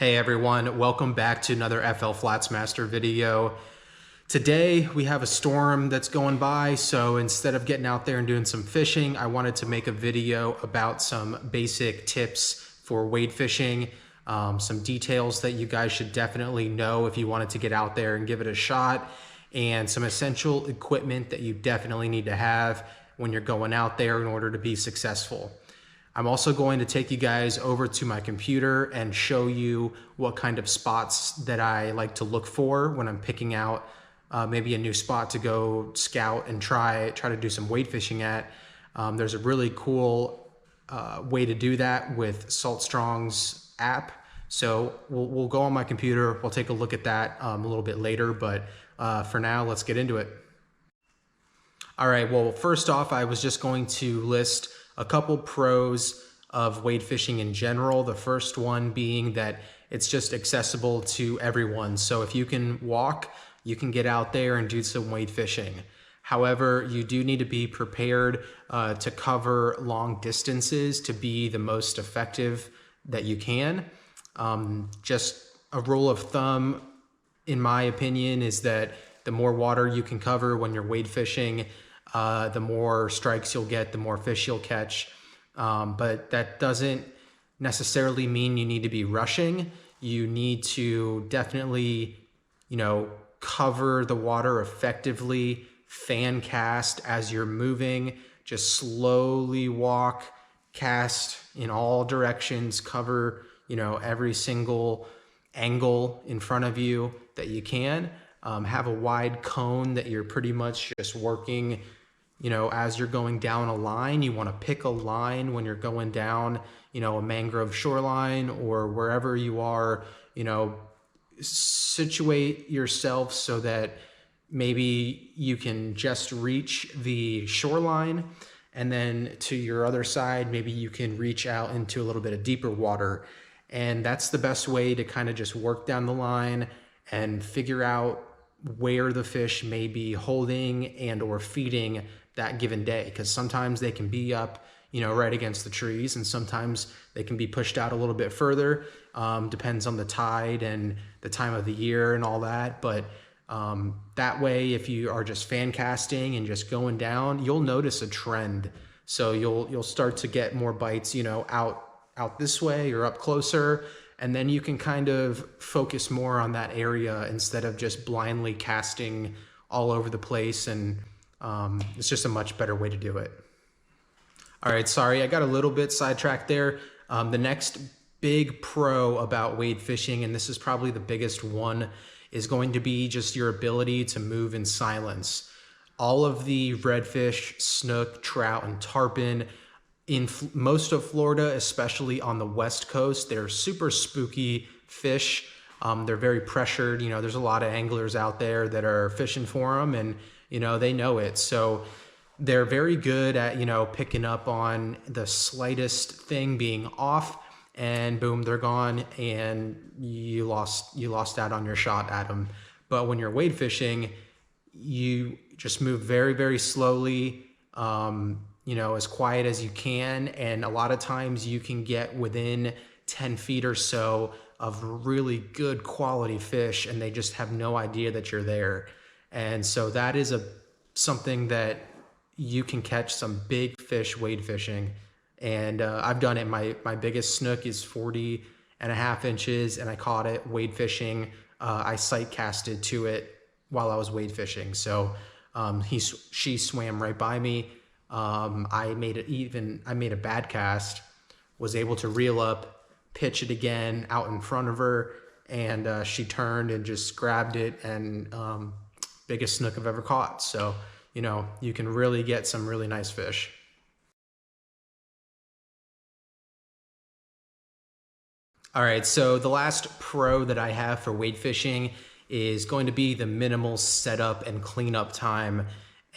Hey everyone, welcome back to another FL Flatsmaster video. Today we have a storm that's going by, so instead of getting out there and doing some fishing, I wanted to make a video about some basic tips for wade fishing, some details that you guys should definitely know if you wanted to get out there and give it a shot, and some essential equipment that you definitely need to have when you're going out there in order to be successful. I'm also going to take you guys over to my computer and show you what kind of spots that I like to look for when I'm picking out maybe a new spot to go scout and try to do some wade fishing at. There's a really cool way to do that with SaltStrong's app. So we'll go on my computer, we'll take a look at that a little bit later, but for now, let's get into it. All right, well, first off, I was just going to list a couple pros of wade fishing in general. The first one being that it's just accessible to everyone. So if you can walk, you can get out there and do some wade fishing. However, you do need to be prepared to cover long distances to be the most effective that you can. Just a rule of thumb, in my opinion, is that the more water you can cover when you're wade fishing, the more strikes you'll get, the more fish you'll catch. But that doesn't necessarily mean you need to be rushing. You need to definitely, cover the water effectively, fan cast as you're moving, just slowly walk, cast in all directions, cover, every single angle in front of you that you can. Have a wide cone that you're pretty much just working, as you're going down a line. You want to pick a line when you're going down, a mangrove shoreline or wherever you are, situate yourself so that maybe you can just reach the shoreline, and then to your other side, maybe you can reach out into a little bit of deeper water. And that's the best way to kind of just work down the line and figure out where the fish may be holding and or feeding that given day, because sometimes they can be up right against the trees, and sometimes they can be pushed out a little bit further. Depends on the tide and the time of the year and all that. But that way, if you are just fan casting and just going down, you'll notice a trend. So you'll start to get more bites out this way or up closer, and then you can kind of focus more on that area instead of just blindly casting all over the place. And it's just a much better way to do it. All right, sorry, I got a little bit sidetracked there. The next big pro about wade fishing, and this is probably the biggest one, is going to be just your ability to move in silence. All of the redfish, snook, trout, and tarpon in most of Florida, especially on the West Coast, they're super spooky fish. They're very pressured. There's a lot of anglers out there that are fishing for them, and they know it. So they're very good at picking up on the slightest thing being off, and boom, they're gone, and you lost out on your shot at them. But when you're wade fishing, you just move very, very slowly, as quiet as you can, and a lot of times you can get within 10 feet or so of really good quality fish, and they just have no idea that you're there. And so that is something that you can catch some big fish wade fishing. And I've done it. My biggest snook is 40.5 inches, and I caught it wade fishing. I sight casted to it while I was wade fishing. So she swam right by me. I made a bad cast, was able to reel up, pitch it again out in front of her, and she turned and just grabbed it, and biggest snook I've ever caught. So, you can really get some really nice fish. All right, so the last pro that I have for wade fishing is going to be the minimal setup and cleanup time.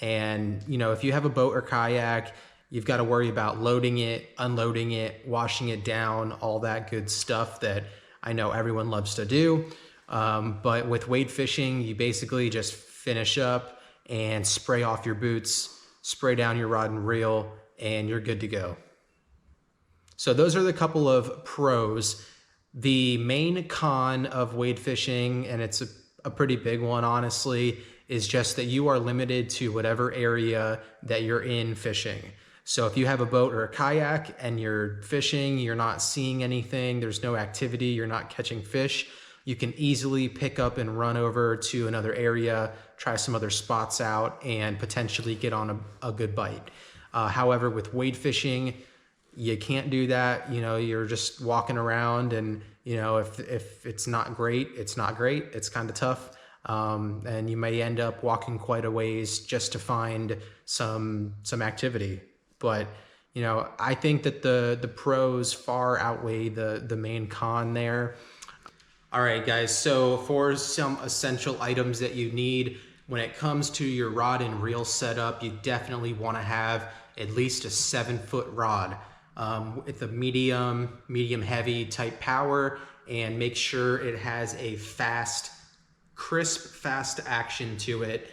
And, if you have a boat or kayak, you've got to worry about loading it, unloading it, washing it down, all that good stuff that I know everyone loves to do. But with wade fishing, you basically just finish up and spray off your boots, spray down your rod and reel, and you're good to go. So those are the couple of pros. The main con of wade fishing, and it's a pretty big one, honestly, is just that you are limited to whatever area that you're in fishing. So if you have a boat or a kayak and you're fishing, you're not seeing anything, there's no activity, you're not catching fish, you can easily pick up and run over to another area, try some other spots out, and potentially get on a good bite. However, with wade fishing, you can't do that. You know, you're just walking around, and you know, if it's not great, it's not great. It's kind of tough. And you may end up walking quite a ways just to find some activity. But you know, I think that the pros far outweigh the main con there. All right, guys, so for some essential items that you need when it comes to your rod and reel setup, you definitely want to have at least a 7-foot rod with a medium heavy type power, and make sure it has a crisp, fast action to it.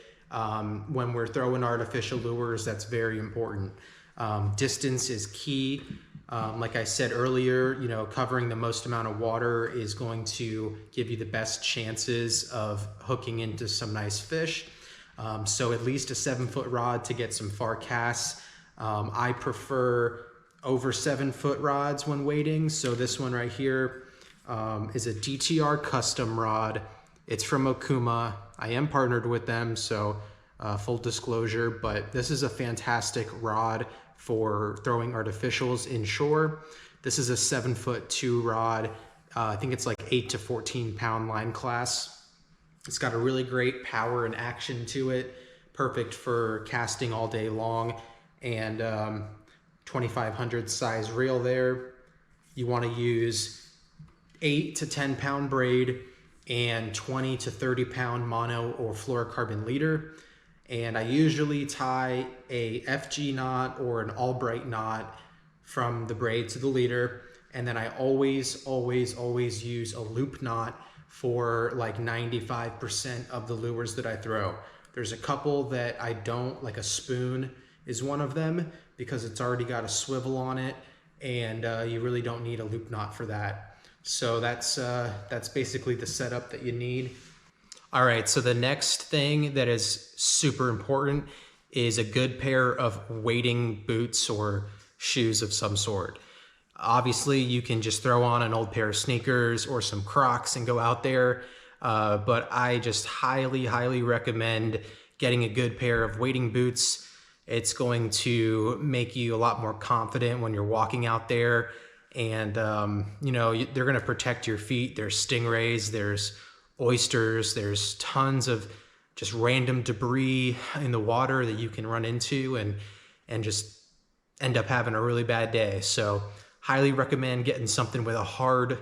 When we're throwing artificial lures, that's very important. Distance is key. Like I said earlier, you know, covering the most amount of water is going to give you the best chances of hooking into some nice fish. So at least a 7-foot rod to get some far casts. I prefer over 7-foot rods when wading. So this one right here is a DTR custom rod. It's from Okuma. I am partnered with them, so full disclosure, but this is a fantastic rod for throwing artificials inshore. This is a 7'2" rod. I think it's like 8 to 14 pound line class. It's got a really great power and action to it. Perfect for casting all day long. And 2500 size reel there. You want to use 8 to 10 pound braid and 20 to 30 pound mono or fluorocarbon leader. And I usually tie a FG knot or an Albright knot from the braid to the leader. And then I always use a loop knot for like 95% of the lures that I throw. There's a couple that I don't, like a spoon is one of them, because it's already got a swivel on it, and you really don't need a loop knot for that. So that's basically the setup that you need. All right, so the next thing that is super important is a good pair of wading boots or shoes of some sort. Obviously, you can just throw on an old pair of sneakers or some Crocs and go out there, but I just highly recommend getting a good pair of wading boots. It's going to make you a lot more confident when you're walking out there, and you know, they're going to protect your feet. There's stingrays, there's oysters, there's tons of just random debris in the water that you can run into and just end up having a really bad day. So highly recommend getting something with a hard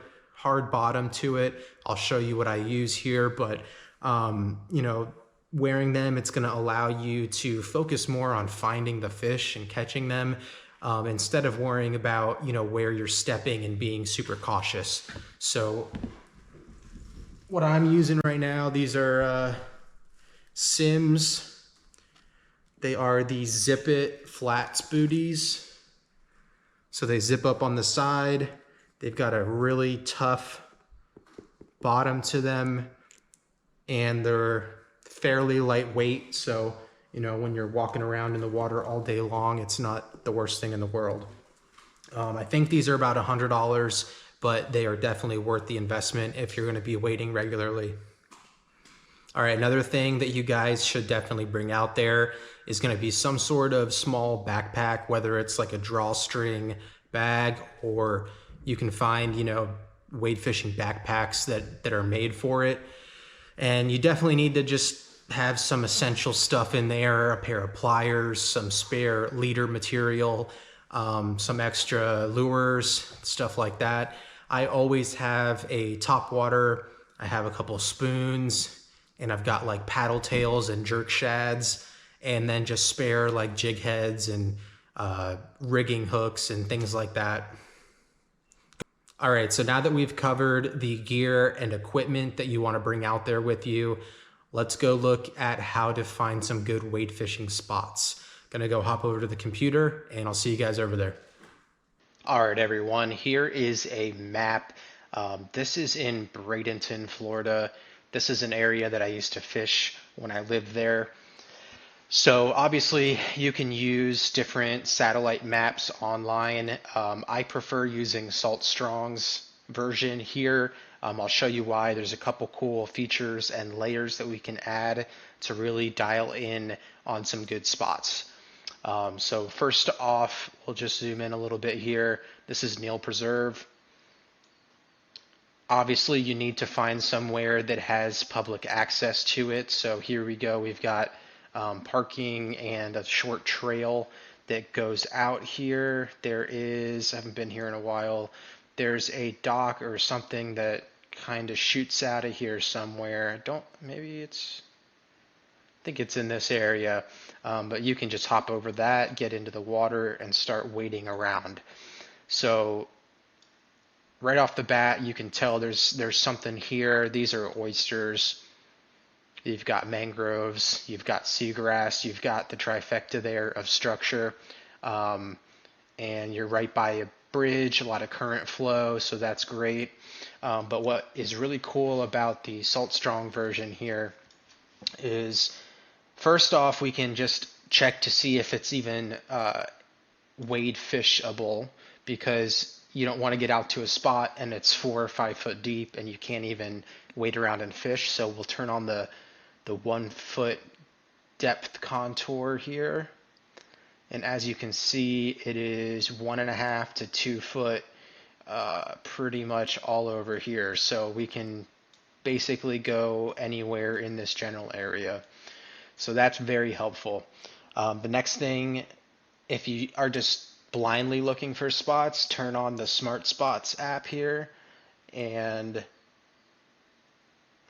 bottom to it. I'll show you what I use here, but you know, wearing them, it's going to allow you to focus more on finding the fish and catching them, instead of worrying about, you know, where you're stepping and being super cautious. So what I'm using right now, these are Sims. They are the Zip It Flats booties. So they zip up on the side. They've got a really tough bottom to them, and they're fairly lightweight. So, you know, when you're walking around in the water all day long, it's not the worst thing in the world. I think these are about $100, but they are definitely worth the investment if you're going to be wading regularly. All right, another thing that you guys should definitely bring out there is going to be some sort of small backpack, whether it's like a drawstring bag, or you can find, you know, wade fishing backpacks that are made for it. And you definitely need to just have some essential stuff in there, a pair of pliers, some spare leader material, some extra lures, stuff like that. I always have a top water, I have a couple of spoons, and I've got like paddle tails and jerk shads, and then just spare like jig heads and rigging hooks and things like that. All right, so now that we've covered the gear and equipment that you want to bring out there with you, let's go look at how to find some good wade fishing spots. Gonna go hop over to the computer, and I'll see you guys over there. All right, everyone, here is a map This is in Bradenton, Florida. This is an area that I used to fish when I lived there. So obviously you can use different satellite maps online. I prefer using Salt Strong's version here. I'll show you why. There's a couple cool features and layers that we can add to really dial in on some good spots. So first off, we'll just zoom in a little bit here. This is Neil Preserve. Obviously, you need to find somewhere that has public access to it. So here we go. We've got parking and a short trail that goes out here. There is, I haven't been here in a while, there's a dock or something that kind of shoots out of here somewhere. Maybe it's, I think it's in this area, but you can just hop over that, get into the water, and start wading around. So right off the bat, you can tell there's something here. These are oysters. You've got mangroves, you've got seagrass, you've got the trifecta there of structure, and you're right by a bridge, a lot of current flow, so that's great. But what is really cool about the Salt Strong version here is, first off, we can just check to see if it's even wade fishable, because you don't want to get out to a spot and it's 4 or 5 foot deep and you can't even wade around and fish. So we'll turn on the 1 foot depth contour here. And as you can see, it is 1.5 to 2 foot pretty much all over here. So we can basically go anywhere in this general area. So that's very helpful. The next thing, if you are just blindly looking for spots, turn on the Smart Spots app here. And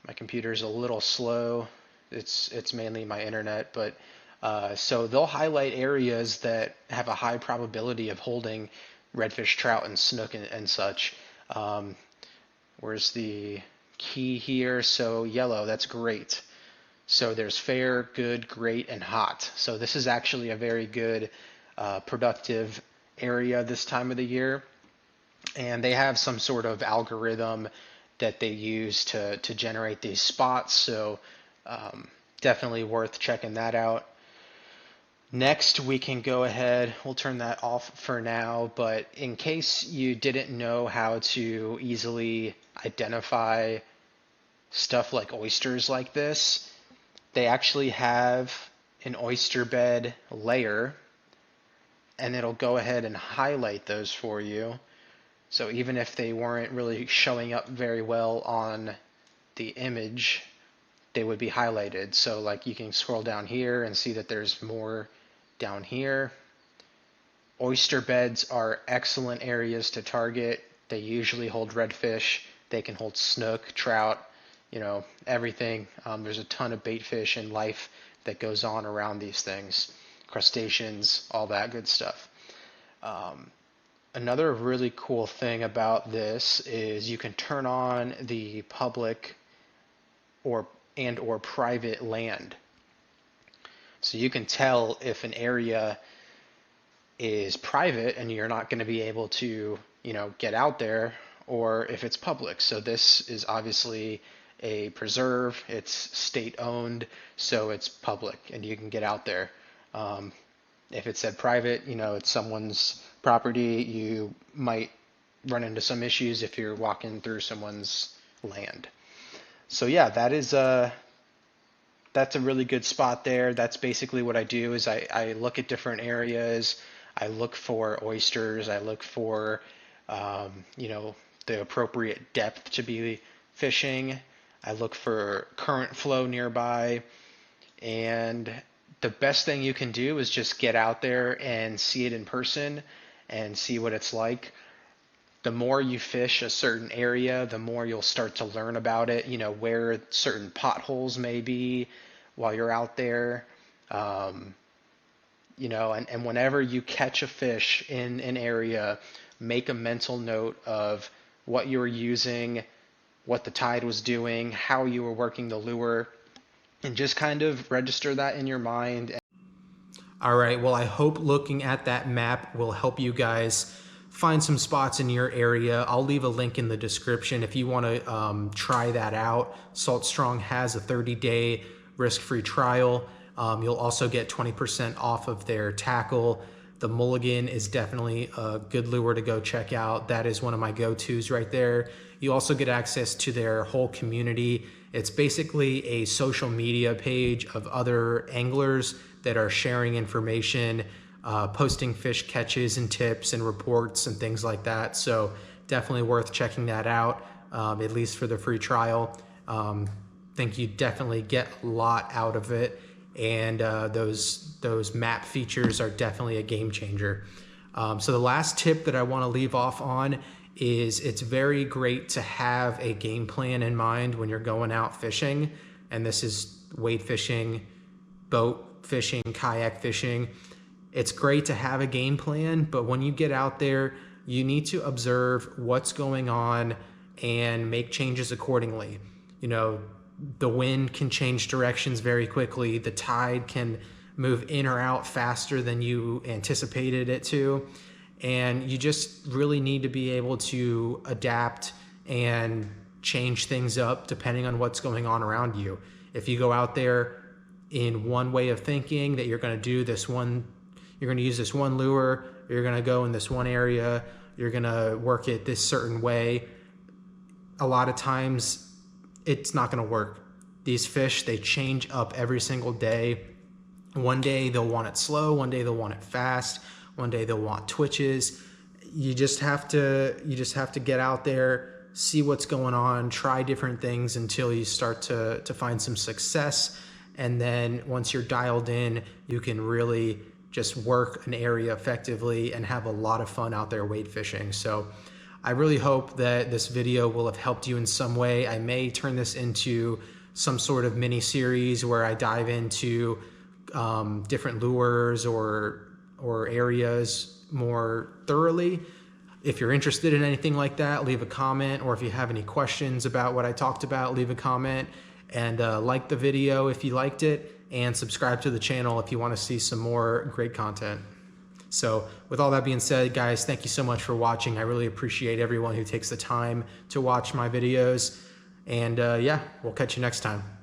my computer's a little slow. It's mainly my internet, but so they'll highlight areas that have a high probability of holding redfish, trout, and snook and such. Where's the key here? So yellow, that's great. So there's fair, good, great, and hot. So this is actually a very good, productive area this time of the year. And they have some sort of algorithm that they use to generate these spots. So definitely worth checking that out. Next, we can go ahead, we'll turn that off for now, but in case you didn't know how to easily identify stuff like oysters like this, they actually have an oyster bed layer, and it'll go ahead and highlight those for you. So even if they weren't really showing up very well on the image, they would be highlighted. So like you can scroll down here and see that there's more down here. Oyster beds are excellent areas to target. They usually hold redfish. They can hold snook, trout, everything. There's a ton of bait fish and life that goes on around these things. Crustaceans, all that good stuff. Another really cool thing about this is you can turn on the public or private land. So you can tell if an area is private and you're not going to be able to, get out there, or if it's public. So this is obviously a preserve, it's state owned, so it's public and you can get out there. If it said private, it's someone's property, you might run into some issues if you're walking through someone's land. So yeah, that's a really good spot there. That's basically what I do is I look at different areas. I look for oysters. I look for, the appropriate depth to be fishing. I look for current flow nearby. And the best thing you can do is just get out there and see it in person and see what it's like. The more you fish a certain area, the more you'll start to learn about it, where certain potholes may be while you're out there. And whenever you catch a fish in an area, make a mental note of what you were using, what the tide was doing, how you were working the lure, and just kind of register that in your mind. All right, well, I hope looking at that map will help you guys find some spots in your area. I'll leave a link in the description if you want to try that out. Salt Strong has a 30-day risk-free trial. You'll also get 20% off of their tackle. The Mulligan is definitely a good lure to go check out. That is one of my go-tos right there. You also get access to their whole community. It's basically a social media page of other anglers that are sharing information, posting fish catches and tips and reports and things like that. So definitely worth checking that out, at least for the free trial. Think you definitely get a lot out of it, and those map features are definitely a game changer. So the last tip that I want to leave off on is it's very great to have a game plan in mind when you're going out fishing, and this is wade fishing, boat fishing, kayak fishing. It's great to have a game plan, but when you get out there, you need to observe what's going on and make changes accordingly. You know, the wind can change directions very quickly. The tide can move in or out faster than you anticipated it to. And you just really need to be able to adapt and change things up depending on what's going on around you. If you go out there in one way of thinking that you're going to do this one, you're going to use this one lure, you're going to go in this one area, you're going to work it this certain way, a lot of times it's not going to work. These fish, they change up every single day. One day they'll want it slow, one day they'll want it fast, one day they'll want twitches. You just have to get out there, see what's going on, try different things until you start to find some success. And then once you're dialed in, you can really just work an area effectively and have a lot of fun out there wade fishing. So I really hope that this video will have helped you in some way. I may turn this into some sort of mini series where I dive into different lures or areas more thoroughly. If you're interested in anything like that, leave a comment, or if you have any questions about what I talked about, leave a comment, and like the video if you liked it, and subscribe to the channel if you want to see some more great content. So with all that being said, guys, thank you so much for watching. I really appreciate everyone who takes the time to watch my videos. And yeah, we'll catch you next time.